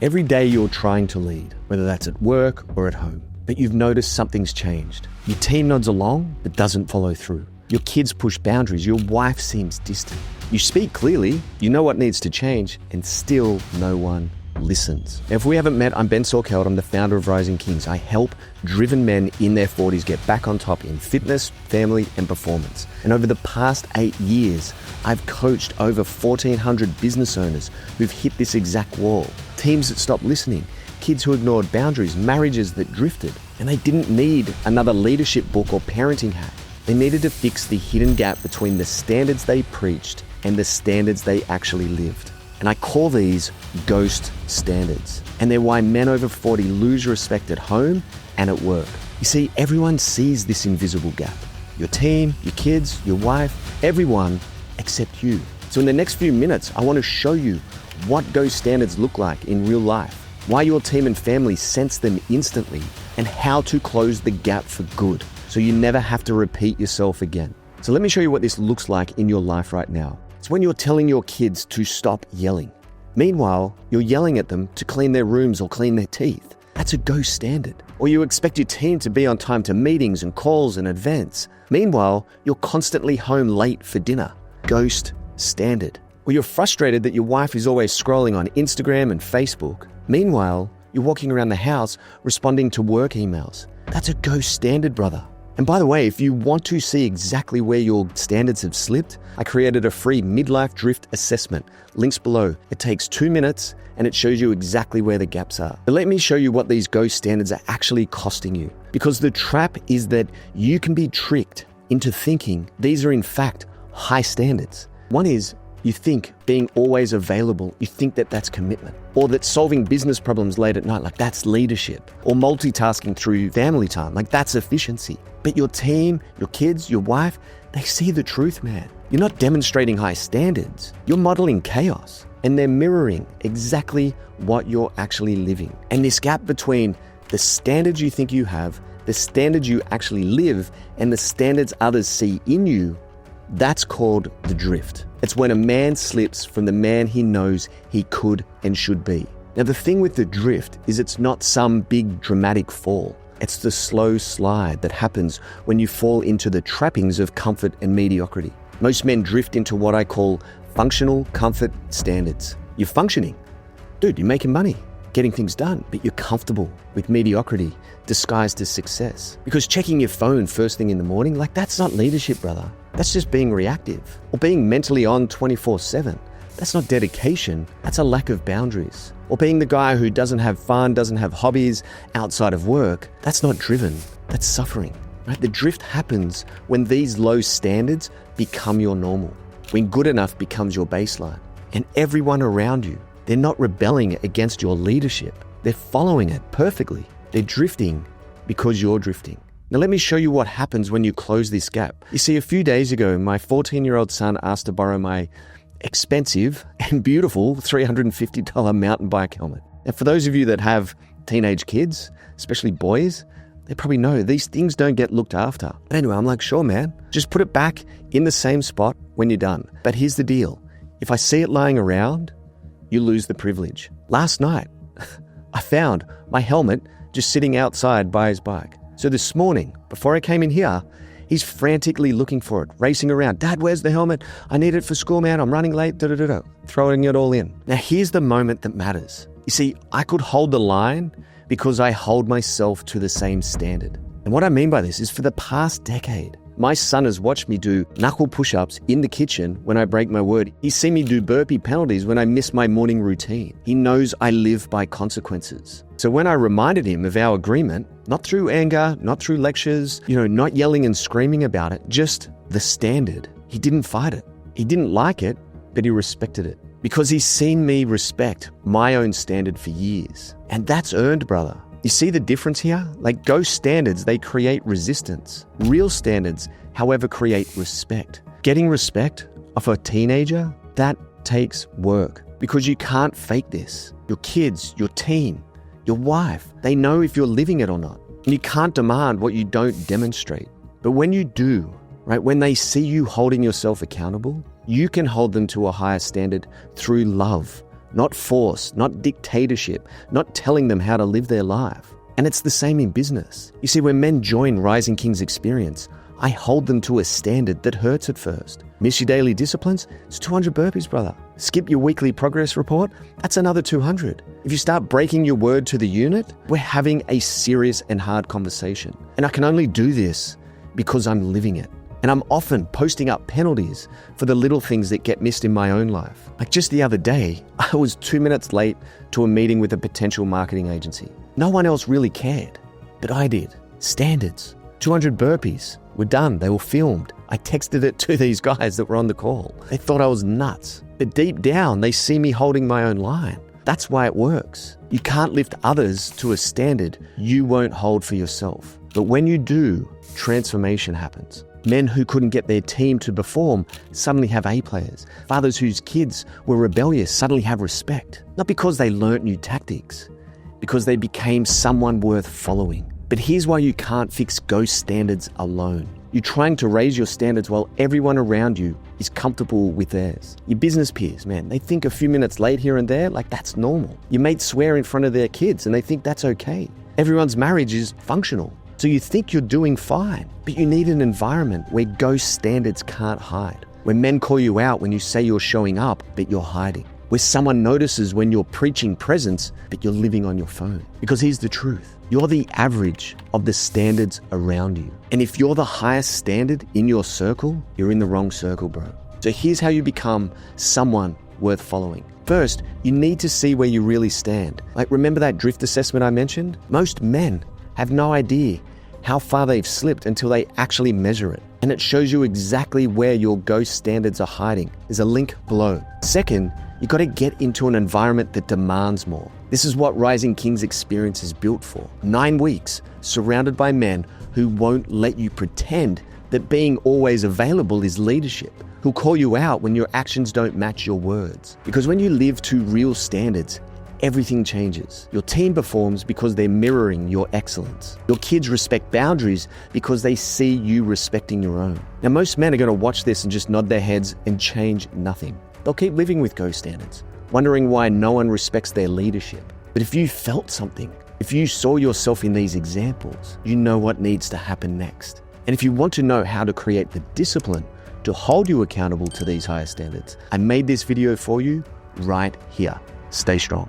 Every day you're trying to lead, whether that's at work or at home, but you've noticed something's changed. Your team nods along, but doesn't follow through. Your kids push boundaries, your wife seems distant. You speak clearly, you know what needs to change, and still no one listens. Now, if we haven't met, I'm Ben Sorkeld. I'm the founder of Rising Kings. I help driven men in their 40s get back on top in fitness, family, and performance. And over the past 8 years, I've coached over 1,400 business owners who've hit this exact wall. Teams that stopped listening, kids who ignored boundaries, marriages that drifted. And they didn't need another leadership book or parenting hack. They needed to fix the hidden gap between the standards they preached and the standards they actually lived. And I call these ghost standards. And they're why men over 40 lose respect at home and at work. You see, everyone sees this invisible gap. Your team, your kids, your wife, everyone except you. So in the next few minutes, I want to show you what ghost standards look like in real life, why your team and family sense them instantly, and how to close the gap for good so you never have to repeat yourself again. So let me show you what this looks like in your life right now. It's when you're telling your kids to stop yelling. Meanwhile, you're yelling at them to clean their rooms or clean their teeth. That's a ghost standard. Or you expect your team to be on time to meetings and calls and events. Meanwhile, you're constantly home late for dinner. Ghost standard. Or you're frustrated that your wife is always scrolling on Instagram and Facebook. Meanwhile, you're walking around the house responding to work emails. That's a ghost standard, brother. And by the way, if you want to see exactly where your standards have slipped, I created a free midlife drift assessment. Links below. It takes 2 minutes and it shows you exactly where the gaps are. But let me show you what these ghost standards are actually costing you. Because the trap is that you can be tricked into thinking these are in fact high standards. One is you think being always available, you think that that's commitment. Or that solving business problems late at night, like that's leadership. Or multitasking through family time, like that's efficiency. But your team, your kids, your wife, they see the truth, man. You're not demonstrating high standards. You're modeling chaos. And they're mirroring exactly what you're actually living. And this gap between the standards you think you have, the standards you actually live, and the standards others see in you, that's called the drift. It's when a man slips from the man he knows he could and should be. Now, the thing with the drift is it's not some big dramatic fall. It's the slow slide that happens when you fall into the trappings of comfort and mediocrity. Most men drift into what I call functional comfort standards. You're functioning. Dude, you're making money, getting things done, but you're comfortable with mediocrity disguised as success. Because checking your phone first thing in the morning, like that's not leadership, brother. That's just being reactive. Or being mentally on 24/7. That's not dedication. That's a lack of boundaries. Or being the guy who doesn't have fun, doesn't have hobbies outside of work. That's not driven. That's suffering. Right? The drift happens when these low standards become your normal. When good enough becomes your baseline. And everyone around you, they're not rebelling against your leadership. They're following it perfectly. They're drifting because you're drifting. Now let me show you what happens when you close this gap. You see, a few days ago, my 14-year-old son asked to borrow my expensive and beautiful $350 mountain bike helmet. Now for those of you that have teenage kids, especially boys, they probably know these things don't get looked after. But anyway, I'm like, sure, man. Just put it back in the same spot when you're done. But here's the deal. If I see it lying around, you lose the privilege. Last night, I found my helmet just sitting outside by his bike. So this morning, before I came in here, he's frantically looking for it, racing around. Dad, where's the helmet? I need it for school, man. I'm running late, throwing it all in. Now, here's the moment that matters. You see, I could hold the line because I hold myself to the same standard. And what I mean by this is for the past decade, my son has watched me do knuckle push-ups in the kitchen when I break my word. He's seen me do burpee penalties when I miss my morning routine. He knows I live by consequences. So when I reminded him of our agreement, not through anger, not through lectures, not yelling and screaming about it, just the standard, he didn't fight it. He didn't like it, but he respected it. Because he's seen me respect my own standard for years. And that's earned, brother. You see the difference here? Like ghost standards, they create resistance. Real standards, however, create respect. Getting respect of a teenager, that takes work. Because you can't fake this. Your kids, your team, your wife, they know if you're living it or not. And you can't demand what you don't demonstrate. But when you do, right, when they see you holding yourself accountable, you can hold them to a higher standard through love, not force, not dictatorship, not telling them how to live their life. And it's the same in business. You see, when men join Rising Kings Experience, I hold them to a standard that hurts at first. Miss your daily disciplines? It's 200 burpees, brother. Skip your weekly progress report? That's another 200. If you start breaking your word to the unit, we're having a serious and hard conversation. And I can only do this because I'm living it. And I'm often posting up penalties for the little things that get missed in my own life. Like just the other day, I was 2 minutes late to a meeting with a potential marketing agency. No one else really cared, but I did. Standards. 200 burpees. We're done. They were filmed. I texted it to these guys that were on the call. They thought I was nuts. But deep down, they see me holding my own line. That's why it works. You can't lift others to a standard you won't hold for yourself. But when you do, transformation happens. Men who couldn't get their team to perform suddenly have A players. Fathers whose kids were rebellious suddenly have respect. Not because they learnt new tactics, because they became someone worth following. But here's why you can't fix ghost standards alone. You're trying to raise your standards while everyone around you is comfortable with theirs. Your business peers, man, they think a few minutes late here and there, like that's normal. Your mates swear in front of their kids and they think that's okay. Everyone's marriage is functional. So you think you're doing fine, but you need an environment where ghost standards can't hide. Where men call you out when you say you're showing up, but you're hiding. Where someone notices when you're preaching presence, but you're living on your phone. Because here's the truth. You're the average of the standards around you. And if you're the highest standard in your circle, you're in the wrong circle, bro. So here's how you become someone worth following. First, you need to see where you really stand. Like, remember that drift assessment I mentioned? Most men have no idea how far they've slipped until they actually measure it. And it shows you exactly where your ghost standards are hiding. There's a link below. Second, you got to get into an environment that demands more. This is what Rising Kings Experience is built for. 9 weeks, surrounded by men who won't let you pretend that being always available is leadership, who'll call you out when your actions don't match your words. Because when you live to real standards, everything changes. Your team performs because they're mirroring your excellence. Your kids respect boundaries because they see you respecting your own. Now, most men are going to watch this and just nod their heads and change nothing. They'll keep living with ghost standards, wondering why no one respects their leadership. But if you felt something, if you saw yourself in these examples, you know what needs to happen next. And if you want to know how to create the discipline to hold you accountable to these higher standards, I made this video for you right here. Stay strong.